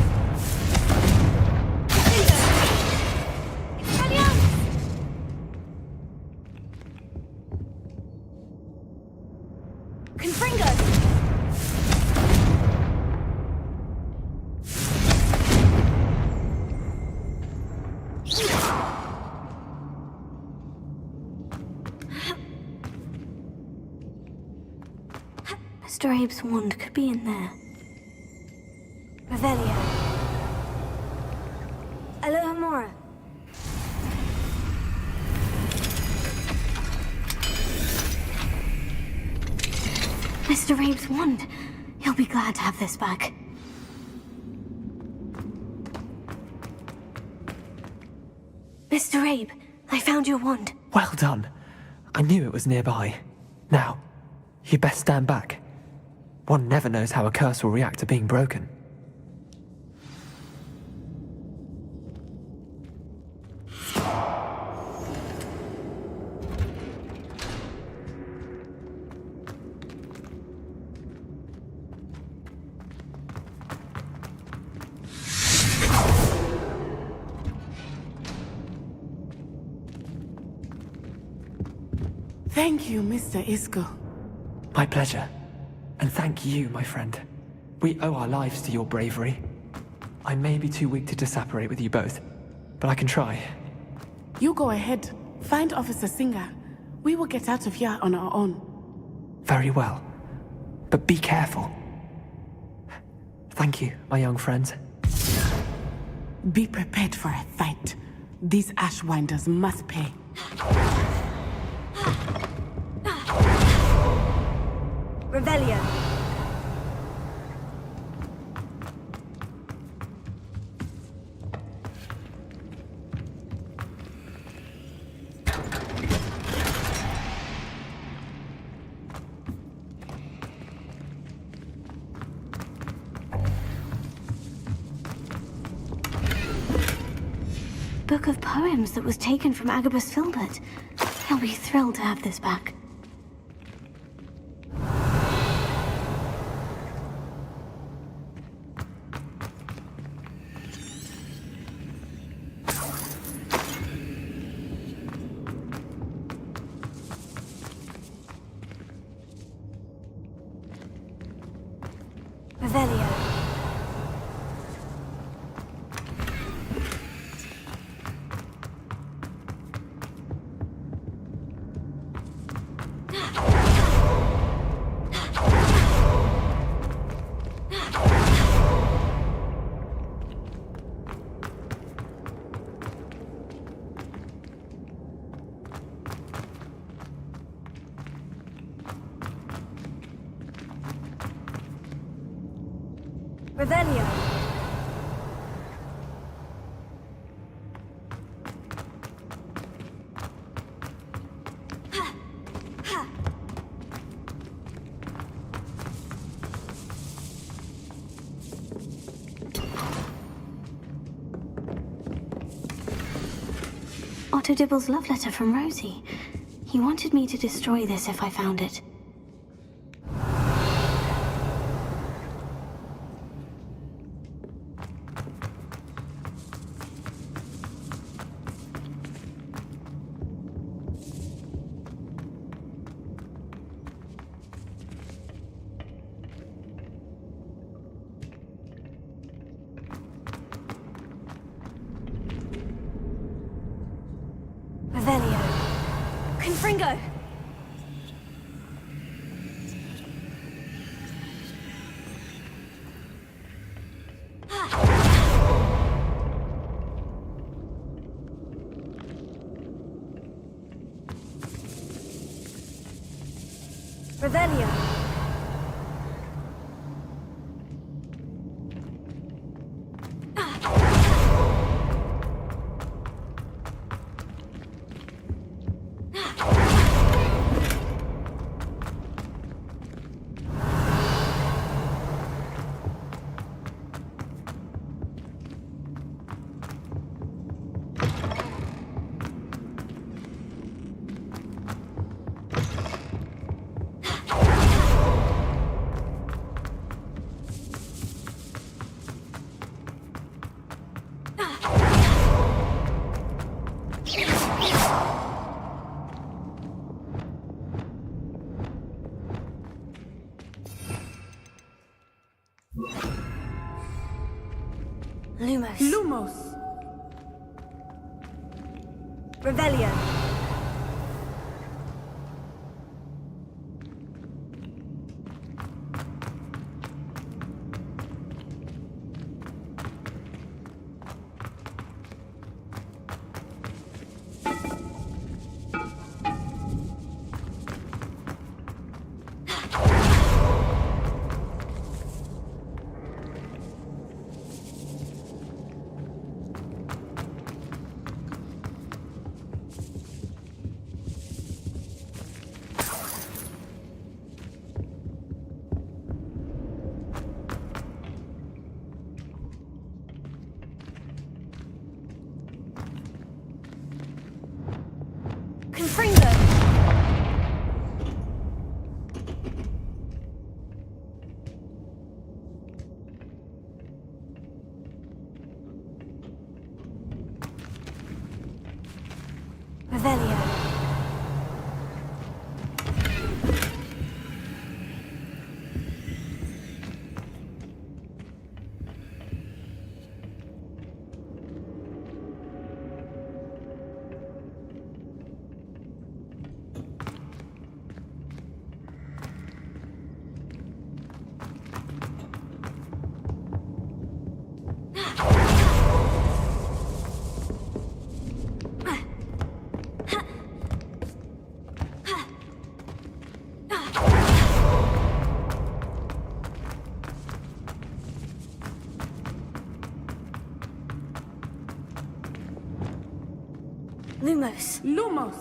Mr. Abe's wand could be in there. Revelio. Alohomora. Mr. Abe's wand. He'll be glad to have this back. Mr. Abe, I found your wand. Well done. I knew it was nearby. Now, you best stand back. One never knows how a curse will react to being broken. Thank you, Mr. Isco. My pleasure. And thank you, my friend. We owe our lives to your bravery. I may be too weak to disapparate with you both, but I can try. You go ahead. Find Officer Singer. We will get out of here on our own. Very well. But be careful. Thank you, my young friends. Be prepared for a fight. These Ashwinders must pay. Revelio. Book of poems that was taken from Agabus Filbert. He'll be thrilled to have this back. Revelio. Revelio. Otto Dibble's love letter from Rosie. He wanted me to destroy this if I found it. Confringo! Revelio. Lumos. Lumos! Revelio. Confringo! Revelio. Lumos. Lumos!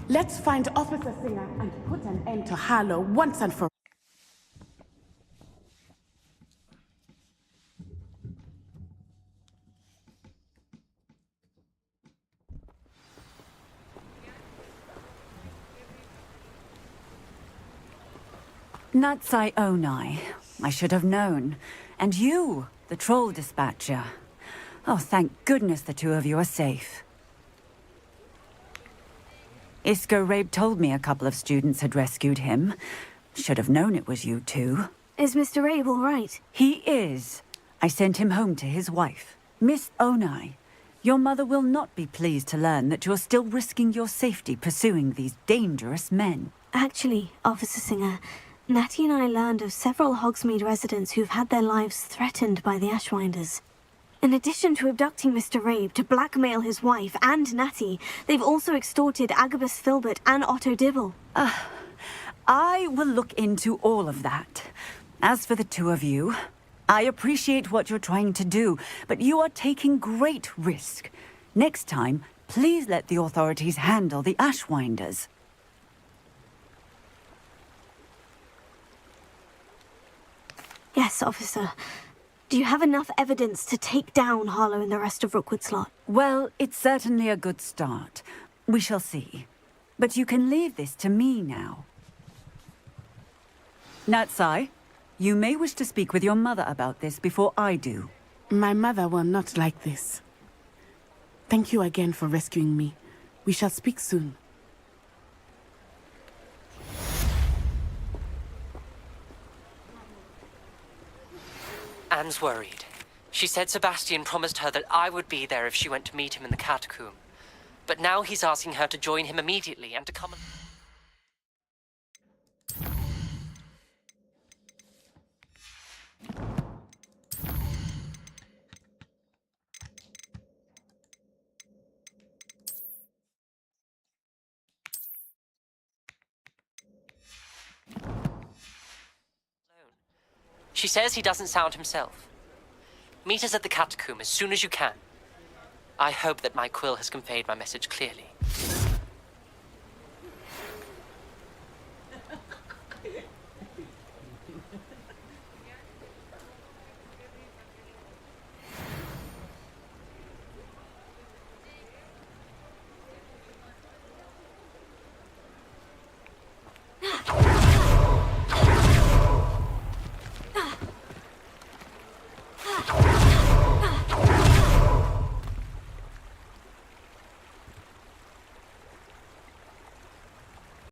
Let's find Officer Singer and put an end to Harlow once and for all. Natsai Onai. I should have known. And you, the troll dispatcher. Oh, thank goodness the two of you are safe. Isco Rabe told me a couple of students had rescued him. Should have known it was you two. Is Mr. Rabe all right? He is. I sent him home to his wife. Miss Onai, your mother will not be pleased to learn that you're still risking your safety pursuing these dangerous men. Actually, Officer Singer, Natty and I learned of several Hogsmeade residents who've had their lives threatened by the Ashwinders. In addition to abducting Mr. Rabe to blackmail his wife and Natty, they've also extorted Agabus Filbert and Otto Dibble. I will look into all of that. As for the two of you, I appreciate what you're trying to do, but you are taking great risk. Next time, please let the authorities handle the Ashwinders. Yes, officer. Do you have enough evidence to take down Harlow and the rest of Rookwood Slot? Well, it's certainly a good start. We shall see. But you can leave this to me now. Natsai, you may wish to speak with your mother about this before I do. My mother will not like this. Thank you again for rescuing me. We shall speak soon. Anne's worried. She said Sebastian promised her that I would be there if she went to meet him in the catacomb. But now he's asking her to join him immediately and to come and... She says he doesn't sound himself. Meet us at the catacomb as soon as you can. I hope that my quill has conveyed my message clearly.